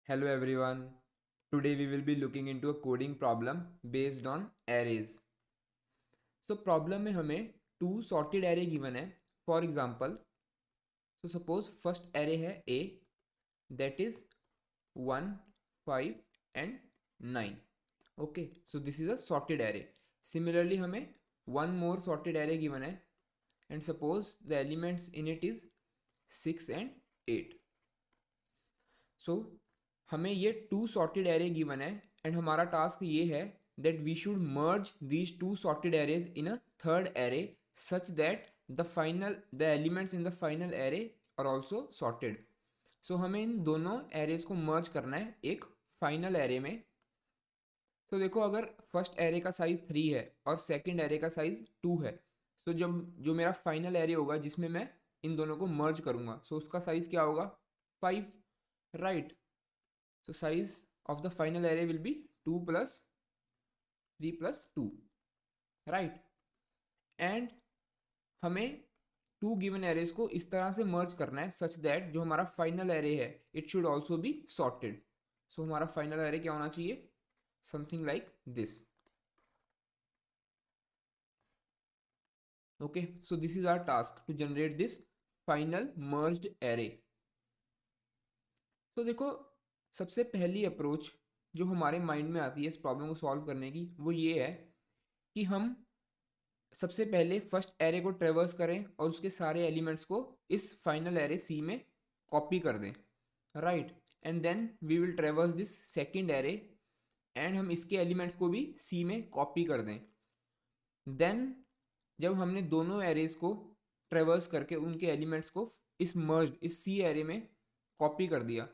Hello everyone. Today we will be looking into a coding problem based on arrays. So problem में हमें two sorted array given है. For example, so suppose first array है A that is 1, 5 and 9. Okay, so this is a sorted array. Similarly हमें one more sorted array given है and suppose the elements in it is 6 and 8. So हमें ये two sorted array given है and हमारा task ये है that we should merge these two sorted arrays in a third array such that the elements in the final array are also sorted. So हमें इन दोनों arrays को मर्ज करना है एक फाइनल एरे में. तो देखो अगर फर्स्ट एरे का साइज 3 है और सेकंड एरे का साइज 2 है, तो जब जो मेरा फाइनल एरे होगा जिसमें मैं इन दोनों को मर्ज करूंगा, सो उसका साइज क्या होगा 5, right. So size of the final array will be 2 plus 3 plus 2, right. And हमें टू गिवन एरेज को इस तरह से मर्ज करना है सच दैट जो हमारा फाइनल एरे है it should also be sorted. So हमारा फाइनल एरे क्या होना चाहिए, something like this. Okay, so this is our task to generate this final merged array. तो देखो सबसे पहली अप्रोच जो हमारे माइंड में आती है इस प्रॉब्लम को सॉल्व करने की वो ये है कि हम सबसे पहले फर्स्ट एरे को ट्रेवर्स करें और उसके सारे एलिमेंट्स को इस फाइनल एरे सी में कॉपी कर दें, right. And then we will traverse this second array and हम इसके एलिमेंट्स को भी सी में कॉपी कर दें. देन जब हमने दोनों एरेज को ट्रेवर्स करके उनके एलिमेंट्स को इस सी एरे में कॉपी कर दिया,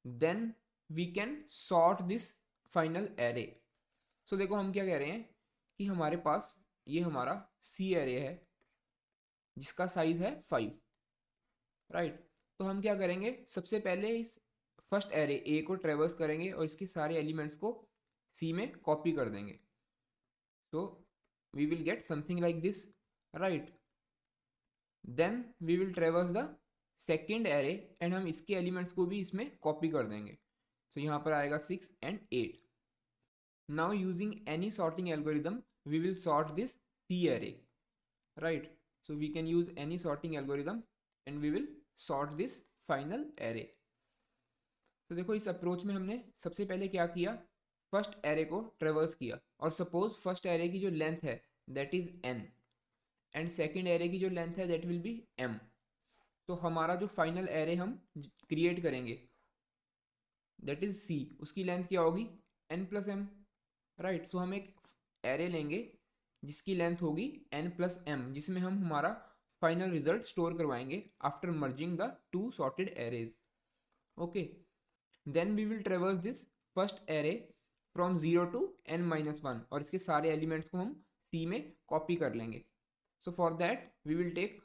then we can sort this final array. So देखो हम क्या कह रहे हैं कि हमारे पास ये हमारा सी एरे है जिसका साइज है 5, राइट. तो हम क्या करेंगे, सबसे पहले इस फर्स्ट एरे ए को ट्रेवर्स करेंगे और इसके सारे एलिमेंट्स को सी में कॉपी कर देंगे. तो we will get something like this, right. Then we will traverse the second array and हम इसके एलिमेंट्स को भी इसमें कॉपी कर देंगे. तो यहाँ पर आएगा 6 and 8. Now using any sorting algorithm we will sort this C array, right. So we can use any sorting algorithm and we will sort this final array. तो देखो इस अप्रोच में हमने सबसे पहले क्या किया, फर्स्ट एरे को ट्रेवर्स किया और सपोज फर्स्ट एरे की जो लेंथ है that is n and second array की जो लेंथ है दैट विल बी m. तो हमारा जो फाइनल एरे हम क्रिएट करेंगे दैट इज C, उसकी लेंथ क्या होगी n प्लस m, राइट. सो हम एक एरे लेंगे जिसकी लेंथ होगी n प्लस m, जिसमें हम हमारा फाइनल रिजल्ट स्टोर करवाएंगे after merging the two sorted arrays. Okay, then we will traverse this first array from 0 to n-1 और इसके सारे एलिमेंट्स को हम C में कॉपी कर लेंगे. So for that we will take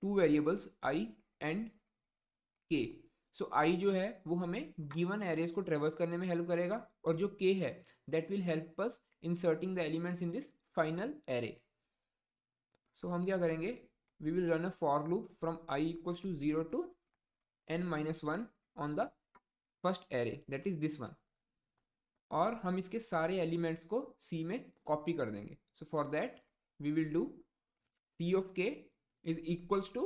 two variables i and k. So i जो है वो हमें गिवन एरेज को ट्रेवर्स करने में हेल्प करेगा और जो k है that will help us inserting the elements in this final array. So हम क्या करेंगे, we will run a for loop from i equals to 0 to n-1 on the first array that is this one, और हम इसके सारे elements को C में copy कर देंगे. So for that we will do C of k is equals to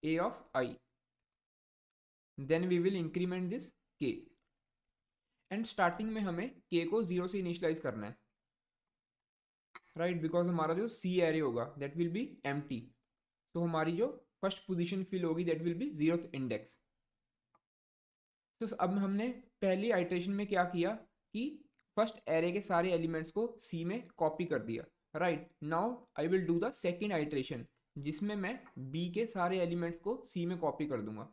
a of I. Then we will increment this k and starting में हमें k को 0 से इनिशियलाइज करना है, राइट. बिकॉज हमारा जो C एरे होगा दैट विल बी एम्प्टी. तो हमारी जो फर्स्ट पोजीशन फिल होगी that will B 0th index. तो अब हमने पहली आइटरेशन में क्या किया कि फर्स्ट एरे के सारे एलिमेंट्स को C में कॉपी कर दिया, right. Now I will do the second iteration जिसमें मैं B के सारे एलिमेंट्स को C में कॉपी कर दूंगा.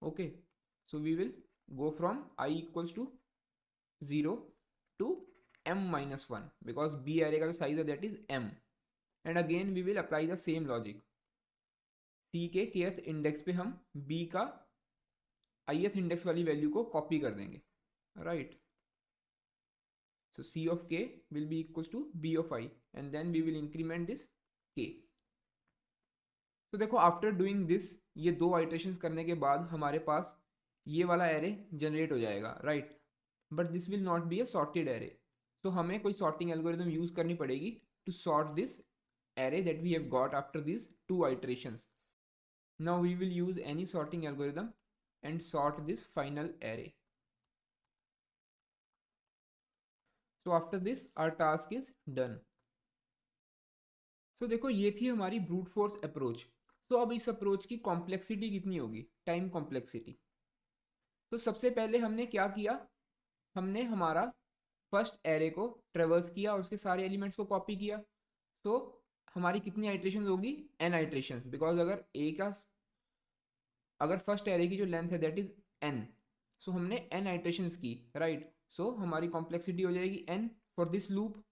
Okay, so we will go from I equals to 0 to m-1 because B array का जो साइज है that is m. And again we will apply the same logic. C के kth इंडेक्स पे हम B का ith index वाली value को copy कर देंगे, right. So C of k will be equals to B of I and then we will increment this k. तो देखो आफ्टर डूइंग दिस, ये दो आइटरेशंस करने के बाद हमारे पास ये वाला एरे जनरेट हो जाएगा, right. But this will not be a sorted array, तो हमें कोई सॉर्टिंग एल्गोरिदम यूज करनी पड़ेगी to sort this array that we have got after this 2 iterations. Now we will use any sorting algorithm and sort this final array. So after this our task is done. So देखो ये थी हमारी brute force approach. तो अब इस approach की complexity कितनी होगी, टाइम कॉम्प्लेक्सिटी। तो सबसे पहले हमने क्या किया, हमने हमारा फर्स्ट एरे को ट्रेवर्स किया, उसके सारे एलिमेंट्स को कॉपी किया। तो हमारी कितनी आइट्रेशन होगी, n आइट्रेशन, बिकॉज अगर फर्स्ट एरे की जो लेंथ है दैट इज n, सो हमने n आइट्रेशंस की, राइट। सो हमारी कॉम्प्लेक्सिटी हो जाएगी n for this loop.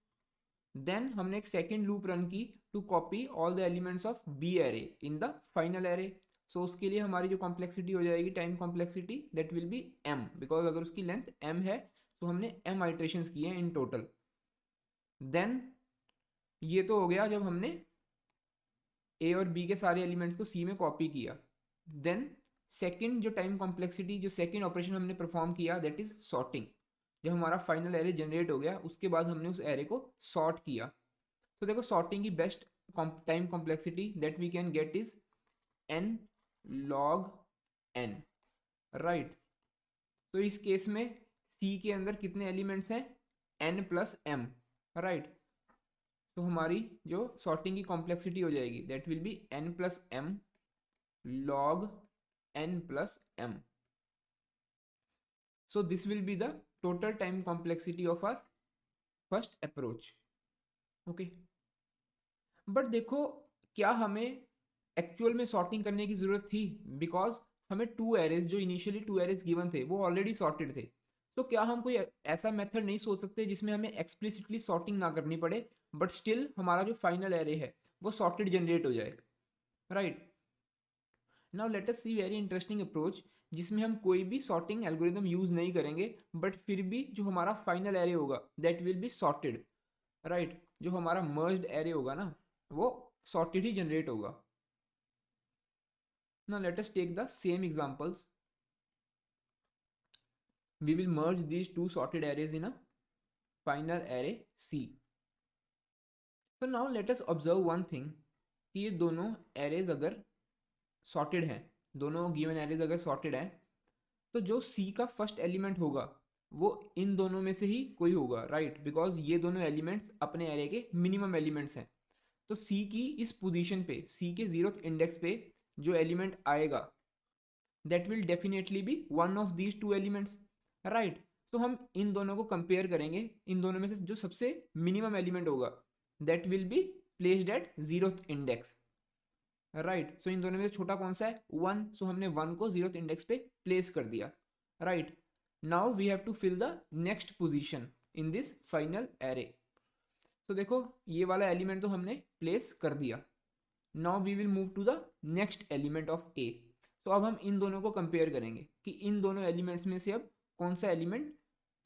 Then हमने एक सेकेंड लूप रन की to copy all the elements of B array in the final array. So उसके लिए हमारी जो कॉम्प्लेक्सिटी हो जाएगी, time complexity, that will be m, because अगर उसकी लेंथ m है तो हमने m आइट्रेशंस किए हैं इन टोटल। देन ये तो हो गया जब हमने a और b के सारे एलिमेंट्स को c में कॉपी किया। देन सेकंड जो टाइम कॉम्प्लेक्सिटी, जो सेकंड ऑपरेशन हमने परफॉर्म किया, दैट इज सॉर्टिंग। जब हमारा फाइनल एरे जनरेट हो गया उसके बाद हमने उस एरे को सॉर्ट किया। तो देखो सॉर्टिंग की best time complexity that we can get is n log n, right. तो इस केस में c के अंदर कितने एलिमेंट्स हैं, n प्लस m, राइट। तो हमारी जो सॉर्टिंग की कॉम्प्लेक्सिटी हो जाएगी that will B n plus m log n plus m. So this will be the total time complexity of our first approach. Okay. But देखो क्या हमें एक्चुअल में सॉर्टिंग करने की जरूरत थी, बिकॉज हमें 2 एरेज, जो इनिशियली 2 एरेज गिवन थे वो ऑलरेडी सॉर्टेड थे। तो क्या हम कोई ऐसा मेथड नहीं सोच सकते जिसमें हमें एक्सप्लिसिटली सॉर्टिंग ना करनी पड़े, बट स्टिल हमारा जो फाइनल एरे है वो सॉर्टेड जनरेट हो जाए, राइट। नाउ लेट अस सी वेरी इंटरेस्टिंग अप्रोच जिसमें हम कोई भी सॉर्टिंग एल्गोरिदम यूज नहीं करेंगे, बट फिर भी जो हमारा फाइनल एरे होगा that will be sorted, right. जो हमारा मर्ज्ड एरे होगा ना वो सॉर्टेड ही जनरेट होगा। Now let us take the same examples. We will merge these two sorted arrays in a final array C. तो now let us observe one thing कि ये दोनों एरेज अगर सॉर्टेड हैं, दोनों गिवन एरेज अगर सॉर्टेड हैं, तो जो C का फर्स्ट एलिमेंट होगा वो इन दोनों में से ही कोई होगा, राइट। बिकॉज ये दोनों एलिमेंट्स अपने एरे के मिनिमम एलिमेंट्स हैं। तो C की इस पोजीशन पे, C के 0th इंडेक्स पे जो एलिमेंट आएगा that will definitely be one of these 2 elements, right. तो हम इन दोनों को कंपेयर करेंगे, इन दोनों में से जो सबसे मिनिमम एलिमेंट होगा that will be placed at 0th index, right. So इन दोनों में से छोटा कौन सा है, 1। सो हमने 1 को 0th इंडेक्स पे प्लेस कर दिया, right. Now we have to fill the next position in this final array. तो देखो ये वाला एलिमेंट तो हमने प्लेस कर दिया। Now we will move to the next element of A. तो अब हम इन दोनों को कंपेयर करेंगे कि इन दोनों एलिमेंट्स में से अब कौन सा एलिमेंट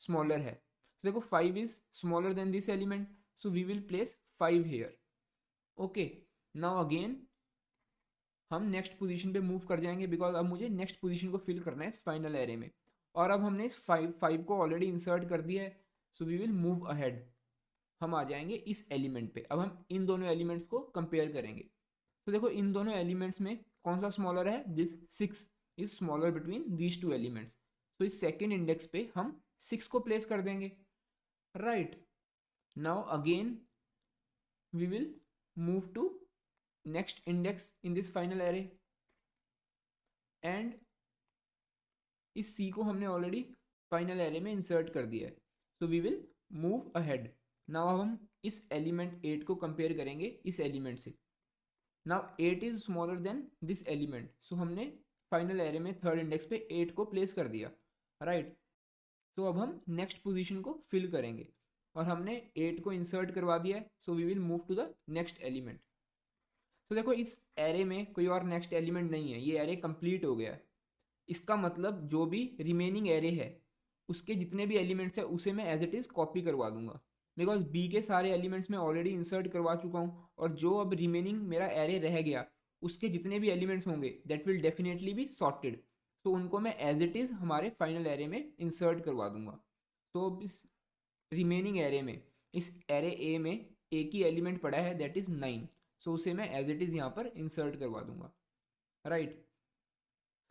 स्मॉलर है। तो देखो 5 is smaller than this element, so we will place 5 here. Okay, now again हम नेक्स्ट पोजीशन पे मूव कर जाएंगे, बिकॉज अब मुझे नेक्स्ट पोजीशन को फिल करना है इस फाइनल एरे में। और अब हमने इस 5 को ऑलरेडी इंसर्ट कर दिया है, so we will move ahead. हम आ जाएंगे इस एलिमेंट पे। अब हम इन दोनों एलिमेंट्स को कंपेयर करेंगे। तो देखो इन दोनों एलिमेंट्स में कौन सा स्मॉलर है, this 6 is smaller between these 2 elements. तो इस सेकेंड इंडेक्स पे हम 6 को प्लेस कर देंगे, right. Now again we will move to next index in this final array, and इस C को हमने ऑलरेडी फाइनल एरे में इंसर्ट कर दिया है, so we will move ahead. Now अब हम इस एलिमेंट 8 को कंपेयर करेंगे इस एलिमेंट से। Now 8 is smaller than this element, so हमने फाइनल एरे में थर्ड इंडेक्स पे 8 को प्लेस कर दिया, राइट। तो अब हम नेक्स्ट पोजीशन को फिल करेंगे और हमने 8 को इंसर्ट करवा दिया है, so we will move to the next element. तो देखो इस एरे में कोई और नेक्स्ट एलिमेंट नहीं है, ये एरे कंप्लीट हो गया है। इसका मतलब जो भी रिमेनिंग एरे है उसके जितने भी एलिमेंट्स है उसे मैं एज इट इज़ कॉपी करवा दूंगा, बिकॉज बी के सारे एलिमेंट्स मैं ऑलरेडी इंसर्ट करवा चुका हूँ। और जो अब रिमेनिंग मेरा एरे रह गया उसके जितने भी एलिमेंट्स होंगे that will definitely be sorted. तो उनको मैं एज इट इज़ हमारे फाइनल एरे में इंसर्ट करवा दूंगा। तो अब इस रिमेनिंग एरे में, इस एरे ए में एक ही एलिमेंट पड़ा है दैट इज़ 9, सो उसे मैं एज इट इज़ यहाँ पर इंसर्ट करवा दूंगा, राइट।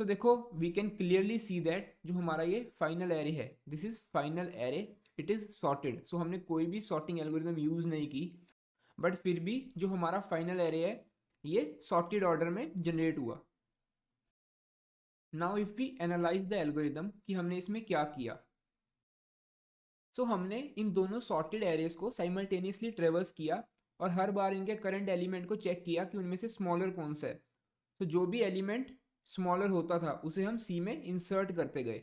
तो देखो we can clearly see that जो हमारा ये फाइनल एरे है, this is final array, it is sorted. So हमने कोई भी सॉर्टिंग एल्गोरिथम यूज़ नहीं की, बट फिर भी जो हमारा फाइनल एरे है ये सॉर्टेड ऑर्डर में जनरेट हुआ। Now if we analyze the algorithm कि हमने इसमें क्या किया, सो हमने इन दोनों सॉर्टेड एरेज को साइमल्टेनियसली ट्रेवर्स किया और हर बार इनके करंट एलिमेंट को चेक किया कि उनमें से स्मॉलर कौन सा है। तो जो भी एलिमेंट स्मॉलर होता था उसे हम सी में इंसर्ट करते गए,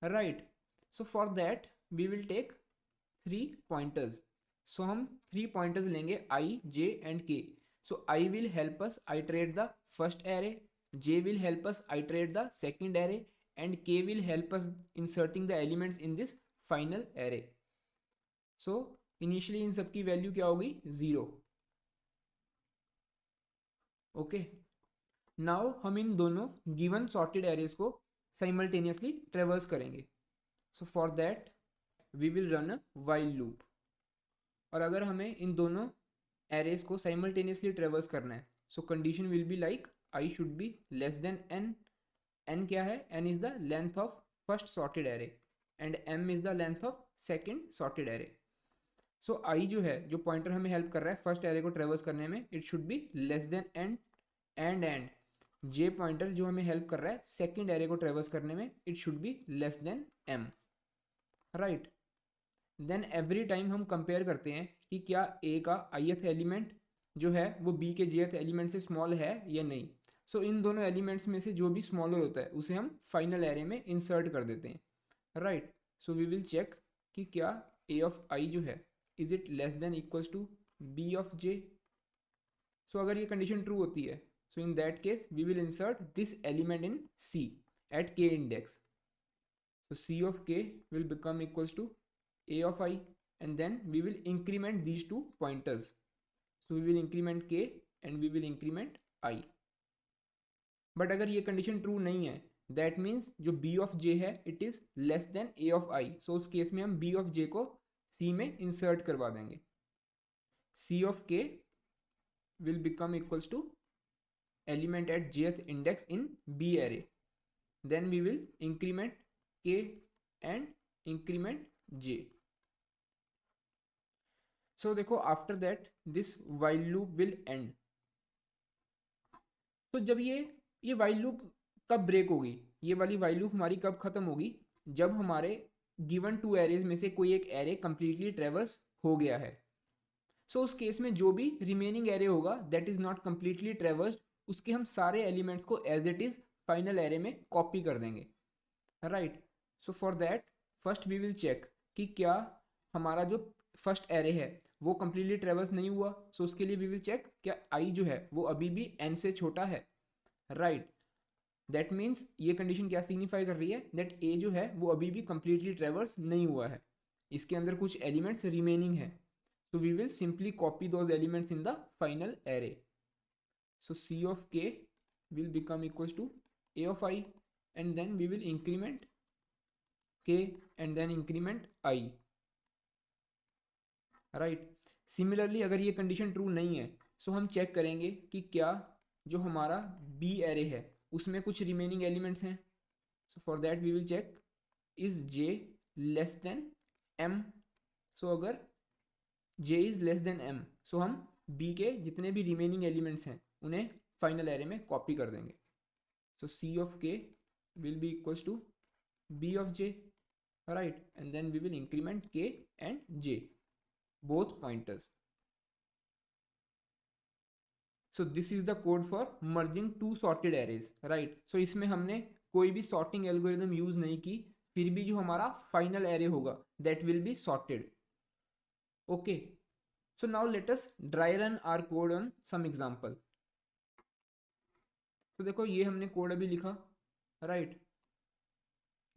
right. So for that we will take 3 pointers. So हम 3 पॉइंटर्स लेंगे i, j and k. So i will help us iterate the first array, j will help us iterate the second array, and k will help us inserting the elements in this final array. So initially इन सब की value क्या होगी, 0। Okay, now हम इन दोनों given sorted arrays को simultaneously traverse करेंगे। So for that we will run a while loop. और अगर हमें इन दोनों एरेज को साइमल्टेनियसली ट्रेवर्स करना है, so condition will be like i should be less than n. N क्या है, n is the length of first sorted array and m is the length of second sorted array. So i जो है, जो pointer हमें help कर रहा है first array को ट्रेवर्स करने में, it should be less than n. And j pointer जो हमें हेल्प कर रहा है सेकेंड एरे को ट्रेवर्स करने में, it should be less than m, right. Then every time हम कंपेयर करते हैं कि क्या ए का आईएथ एलिमेंट जो है वो बी के जेथ एलिमेंट से स्मॉल है या नहीं। सो इन दोनों एलिमेंट्स में से जो भी स्मॉलर होता है उसे हम फाइनल एरे में इंसर्ट कर देते हैं, right. So we will check कि क्या ए ऑफ आई जो है is it less than equals to B of j. So अगर ये कंडीशन ट्रू होती है, so in that case we will insert this element in C at k index. So C of k will become equals to A of I, and then we will increment these two pointers. So we will increment k and we will increment I. But अगर ये condition true नहीं है, that means जो B of j है it is less than A of I. So उस case में हम B of j को C में insert करवा देंगे। C of k will become equals to element at jth index in B array. Then we will increment k and increment j. So देखो after that this while loop will end. तो जब ये while loop कब break होगी, ये वाली while loop हमारी कब खत्म होगी, जब हमारे गिवन 2 एरेज में से कोई एक एरे कंप्लीटली ट्रेवर्स हो गया है। सो उस केस में जो भी रिमेनिंग एरे होगा that is not completely traversed, उसके हम सारे एलिमेंट्स को as it is final array में कॉपी कर देंगे, right. So for that first we will check कि क्या हमारा जो फर्स्ट एरे है वो कंप्लीटली ट्रेवर्स नहीं हुआ। सो उसके लिए वी विल चेक क्या आई जो है वो अभी भी एन से छोटा है, राइट। दैट मीन्स ये कंडीशन क्या सिग्निफाई कर रही है, दैट ए जो है वो अभी भी कंप्लीटली ट्रेवर्स नहीं हुआ है, इसके अंदर कुछ एलिमेंट्स रिमेनिंग है। So we will simply copy those elements in the final array. So C of k will become equals to A of I, and then we will increment k and then increment I, right. Similarly अगर ये condition true नहीं है, so हम check करेंगे कि क्या जो हमारा B array है उसमें कुछ remaining elements हैं। So for that we will check is J less than M. So अगर J is less than M, सो हम B के जितने भी रिमेनिंग एलिमेंट्स हैं उन्हें फाइनल एरे में कॉपी कर देंगे। So C of k will be equals to B of j, right, and then we will increment k and j both pointers. So this is the code for merging two sorted arrays, right. So इसमें हमने कोई भी sorting algorithm use नहीं की, फिर भी जो हमारा फाइनल एरे होगा that will be sorted. Okay, so now let us dry run our code on some example. तो देखो ये हमने कोड अभी लिखा, right,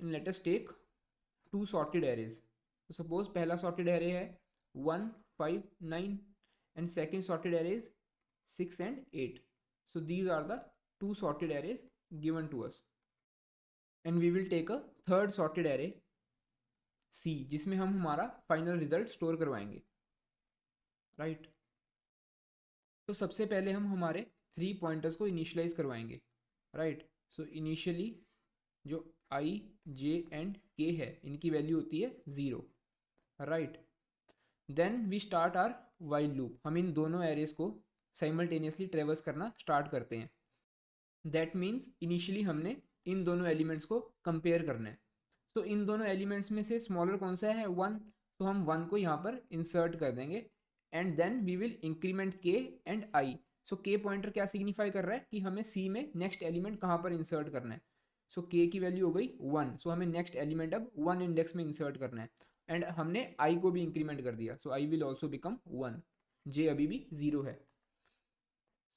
and let us take two sorted arrays. So suppose पहला sorted array है 1 5 9 and second sorted array is 6 and 8. So these are the two sorted arrays given to us. And we will take a third sorted array C, जिसमें हम हमारा final result store करवाएंगे, right. तो सबसे पहले हम हमारे 3 पॉइंटर्स को इनिशियलाइज करवाएंगे, राइट। सो इनिशियली जो आई जे एंड के है इनकी वैल्यू होती है 0, right. Then we start our while loop, हम इन दोनों एरेज को साइमल्टेनियसली ट्रेवर्स करना स्टार्ट करते हैं। दैट मीन्स इनिशियली हमने इन दोनों एलिमेंट्स को कंपेयर करना है। तो इन दोनों एलिमेंट्स में से स्मॉलर कौन सा है, 1, तो हम 1 को यहाँ पर इंसर्ट कर देंगे and then we will increment के and i. So k pointer क्या सिग्निफाई कर रहा है कि हमें सी में नेक्स्ट एलिमेंट कहाँ पर इंसर्ट करना है। सो के की वैल्यू हो गई 1, सो हमें नेक्स्ट एलिमेंट अब 1 इंडेक्स में इंसर्ट करना है एंड हमने आई को भी इंक्रीमेंट कर दिया, सो आई विल ऑल्सो बिकम 1, जे अभी भी 0 है।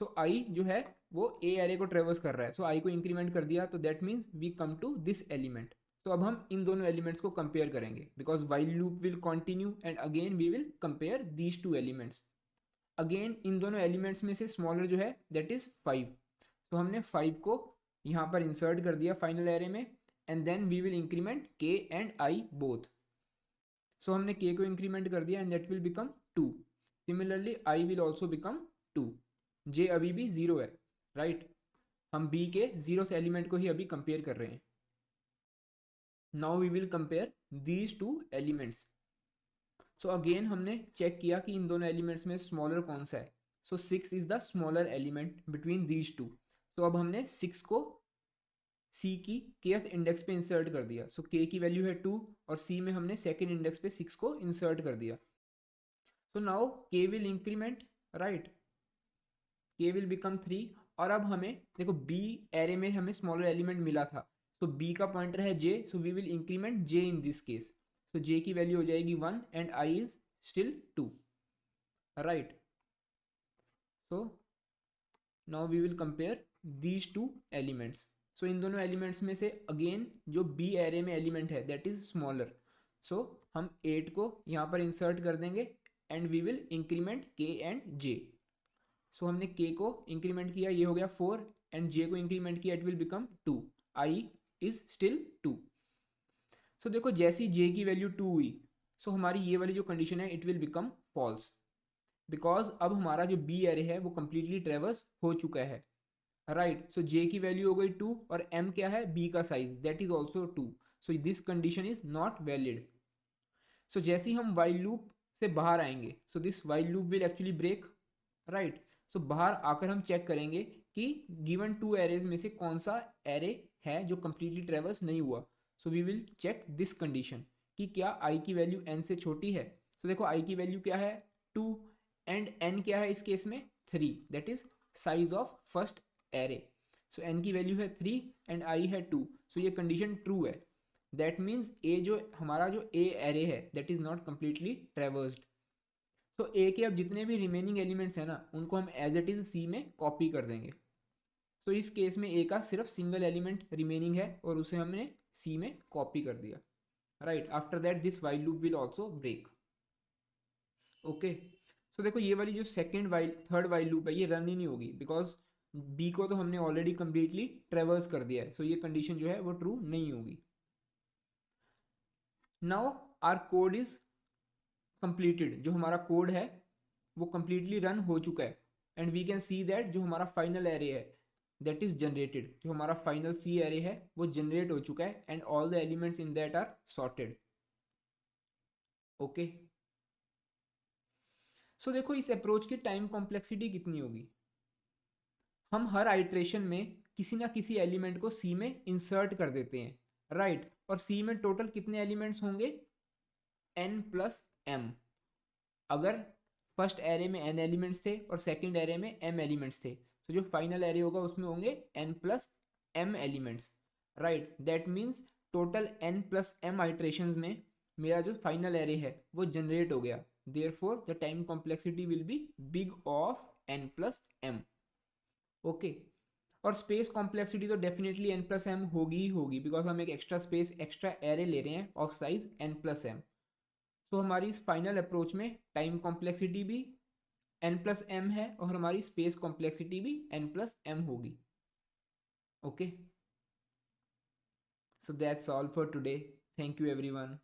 तो आई जो है वो ए एरे को ट्रेवर्स कर रहा है, सो आई को इंक्रीमेंट कर दिया, तो that means we come to this element. तो अब हम इन दोनों एलिमेंट्स को कंपेयर करेंगे because while loop will continue and again we will compare these two elements. Again इन दोनों एलिमेंट्स में से स्मॉलर जो है दैट इज 5, तो हमने 5 को यहाँ पर इंसर्ट कर दिया फाइनल एरे में and then we will increment के एंड आई बोथ। सो हमने के को इंक्रीमेंट कर दिया and that will become 2। Similarly i will also become 2, j अभी भी 0 है, राइट। हम बी के 0th एलिमेंट को ही अभी कंपेयर कर रहे हैं। Now we will compare these two elements. So again हमने चेक किया कि इन दोनों एलिमेंट्स में स्मॉलर कौन सा है। So 6 is the smaller element between these two. So अब हमने 6 को सी की केथ इंडेक्स पे इंसर्ट कर दिया। सो के की वैल्यू है 2 और सी में हमने सेकेंड इंडेक्स पे 6 को इंसर्ट कर दिया। सो नाउ के विल इंक्रीमेंट, राइट, के विल बिकम 3। और अब हमें देखो बी एरे में हमें स्मॉलर एलिमेंट मिला था, तो बी का पॉइंटर है J, so we will increment J in this case. So J की वैल्यू हो जाएगी 1 and I is still 2, right. So now we will compare these two elements. So इन दोनों एलिमेंट्स में से अगेन जो बी एरे में एलिमेंट है दैट इज स्मॉलर, सो हम 8 को यहाँ पर इंसर्ट कर देंगे एंड वी विल इंक्रीमेंट के एंड जे। सो हमने के को इंक्रीमेंट किया, ये हो गया 4 एंड जे को इंक्रीमेंट किया, it will become 2, I is still 2। सो देखो जैसी जे की वैल्यू 2 हुई, सो हमारी ये वाली जो कंडीशन है it will become false because अब हमारा जो बी एरे है वो कंप्लीटली ट्रेवर्स हो चुका है, राइट। सो जे की वैल्यू हो गई 2 और एम क्या है, बी का size that is also 2, so this condition is not valid. So जैसे ही हम वाइल लूप से बाहर आएंगे, so this while loop will actually break, right. So बाहर आकर हम चेक करेंगे कि गिवन 2 एरेज में से कौन सा एरे है जो कंप्लीटली ट्रेवर्स नहीं हुआ। So we will check this condition कि क्या आई की वैल्यू एन से छोटी है। सो देखो आई की वैल्यू क्या है 2 एंड एन क्या है इस केस में 3, that is size of first array. So n की वैल्यू है 3 एंड आई है 2, सो ये कंडीशन ट्रू है। दैट मीन्स ए जो हमारा जो ए एरे है that is not completely traversed. तो ए के अब जितने भी रिमेनिंग एलिमेंट्स हैं ना उनको हम एज इट इज सी में कॉपी कर देंगे। तो इस केस में ए का सिर्फ सिंगल एलिमेंट रिमेनिंग है और उसे हमने सी में कॉपी कर दिया, right. After that this while loop will also break, okay. So देखो ये वाली जो थर्ड वाइल लूप है ये रन ही नहीं होगी बिकॉज बी को तो हमने ऑलरेडी कंप्लीटली ट्रेवर्स कर दिया है, सो ये कंडीशन जो है वो ट्रू नहीं होगी। Now R code is completed, जो हमारा कोड है वो कंप्लीटली रन हो चुका है and we can see that जो हमारा फाइनल एरे है दैट इज जनरेटेड, जो हमारा फाइनल सी एरे है वो जनरेट हो चुका है and all the elements in that are sorted, okay. So देखो इस अप्रोच की टाइम कॉम्प्लेक्सिटी कितनी होगी। हम हर आइट्रेशन में किसी ना किसी एलिमेंट को सी में इंसर्ट कर देते हैं, राइट। और सी में टोटल कितने एलिमेंट्स होंगे, n प्लस एम। अगर फर्स्ट एरे में n एलिमेंट्स थे और सेकंड एरे में m एलिमेंट्स थे, तो जो फाइनल एरे होगा उसमें होंगे n plus m elements, right. That means total n plus m iterations में मेरा जो फाइनल एरे है वो जनरेट हो गया, therefore the time complexity will be big of n plus m, okay. और स्पेस कॉम्प्लेक्सिटी तो डेफिनेटली n प्लस m होगी ही होगी बिकॉज हम एक एक्स्ट्रा एरे ले रहे हैं of size n plus m। तो हमारी इस फाइनल अप्रोच में टाइम कॉम्प्लेक्सिटी भी n प्लस एम है और हमारी स्पेस कॉम्प्लेक्सिटी भी n प्लस एम होगी, okay. So that's all for today. Thank you everyone.